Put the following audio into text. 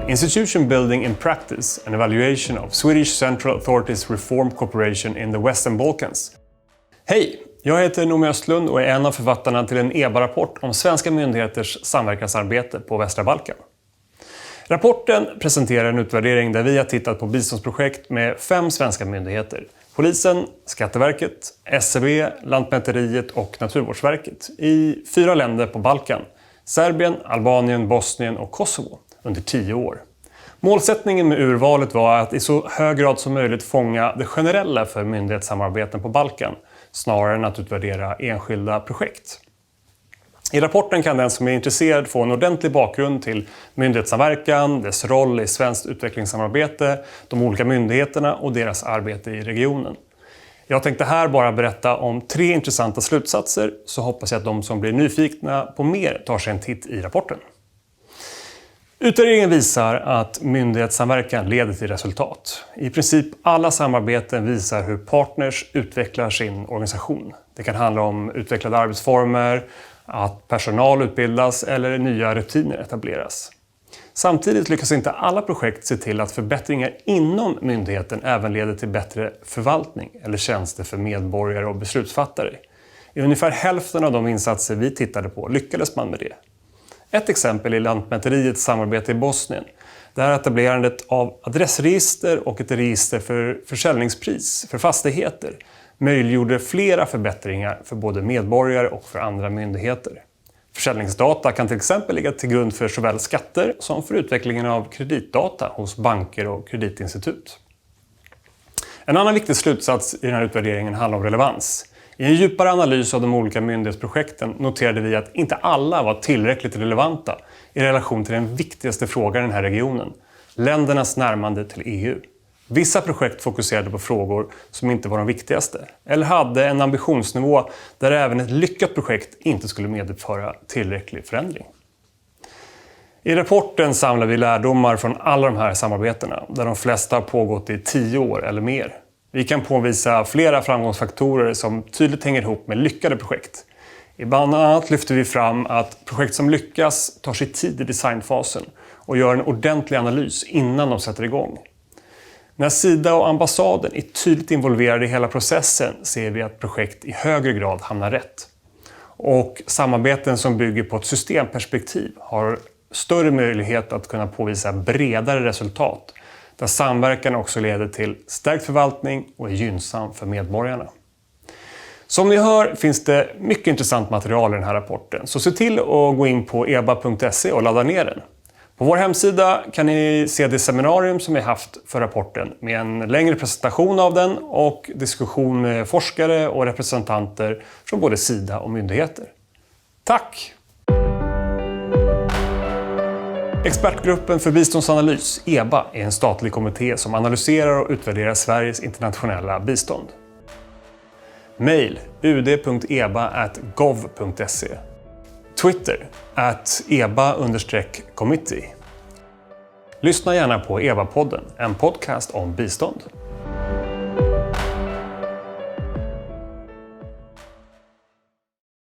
Institution Building in Practice, an evaluation of Swedish Central Authorities Reform Cooperation in the Western Balkans. Hej! Jag heter Noomi Östlund och är en av författarna till en EBA-rapport om svenska myndigheters samverkansarbete på västra Balkan. Rapporten presenterar en utvärdering där vi har tittat på biståndsprojekt med 5 svenska myndigheter. Polisen, Skatteverket, SCB, Lantmäteriet och Naturvårdsverket i 4 länder på Balkan. Serbien, Albanien, Bosnien och Kosovo under 10 år. Målsättningen med urvalet var att i så hög grad som möjligt fånga det generella för myndighetssamarbeten på Balkan, snarare än att utvärdera enskilda projekt. I rapporten kan den som är intresserad få en ordentlig bakgrund till myndighetssamverkan, dess roll i svenskt utvecklingssamarbete, de olika myndigheterna och deras arbete i regionen. Jag tänkte här bara berätta om 3 intressanta slutsatser, så hoppas jag att de som blir nyfikna på mer tar sig en titt i rapporten. Utvärderingen visar att myndighetssamverkan leder till resultat. I princip alla samarbeten visar hur partners utvecklar sin organisation. Det kan handla om utvecklade arbetsformer, att personal utbildas eller nya rutiner etableras. Samtidigt lyckas inte alla projekt se till att förbättringar inom myndigheten även leder till bättre förvaltning eller tjänster för medborgare och beslutsfattare. I ungefär hälften av de insatser vi tittade på lyckades man med det. Ett exempel är Lantmäteriets samarbete i Bosnien, där etablerandet av adressregister och ett register för försäljningspris för fastigheter möjliggjorde flera förbättringar för både medborgare och för andra myndigheter. Försäljningsdata kan till exempel ligga till grund för såväl skatter som för utvecklingen av kreditdata hos banker och kreditinstitut. En annan viktig slutsats i den här utvärderingen handlar om relevans. I en djupare analys av de olika myndighetsprojekten noterade vi att inte alla var tillräckligt relevanta i relation till den viktigaste frågan i den här regionen, ländernas närmande till EU. Vissa projekt fokuserade på frågor som inte var de viktigaste, eller hade en ambitionsnivå där även ett lyckat projekt inte skulle medföra tillräcklig förändring. I rapporten samlar vi lärdomar från alla de här samarbetena, där de flesta har pågått i 10 år eller mer. Vi kan påvisa flera framgångsfaktorer som tydligt hänger ihop med lyckade projekt. Bland annat lyfter vi fram att projekt som lyckas tar sig tid i designfasen och gör en ordentlig analys innan de sätter igång. När Sida och ambassaden är tydligt involverade i hela processen ser vi att projekt i högre grad hamnar rätt. Och samarbeten som bygger på ett systemperspektiv har större möjlighet att kunna påvisa bredare resultat, där samverkan också leder till stärkt förvaltning och är gynnsam för medborgarna. Som ni hör finns det mycket intressant material i den här rapporten, så se till att gå in på eba.se och ladda ner den. På vår hemsida kan ni se det seminarium som vi haft för rapporten med en längre presentation av den och diskussion med forskare och representanter från både Sida och myndigheter. Tack! Expertgruppen för biståndsanalys, EBA, är en statlig kommitté som analyserar och utvärderar Sveriges internationella bistånd. Mail ud.eba@gov.se. Twitter @eba_committee. Lyssna gärna på EBA-podden, en podcast om bistånd.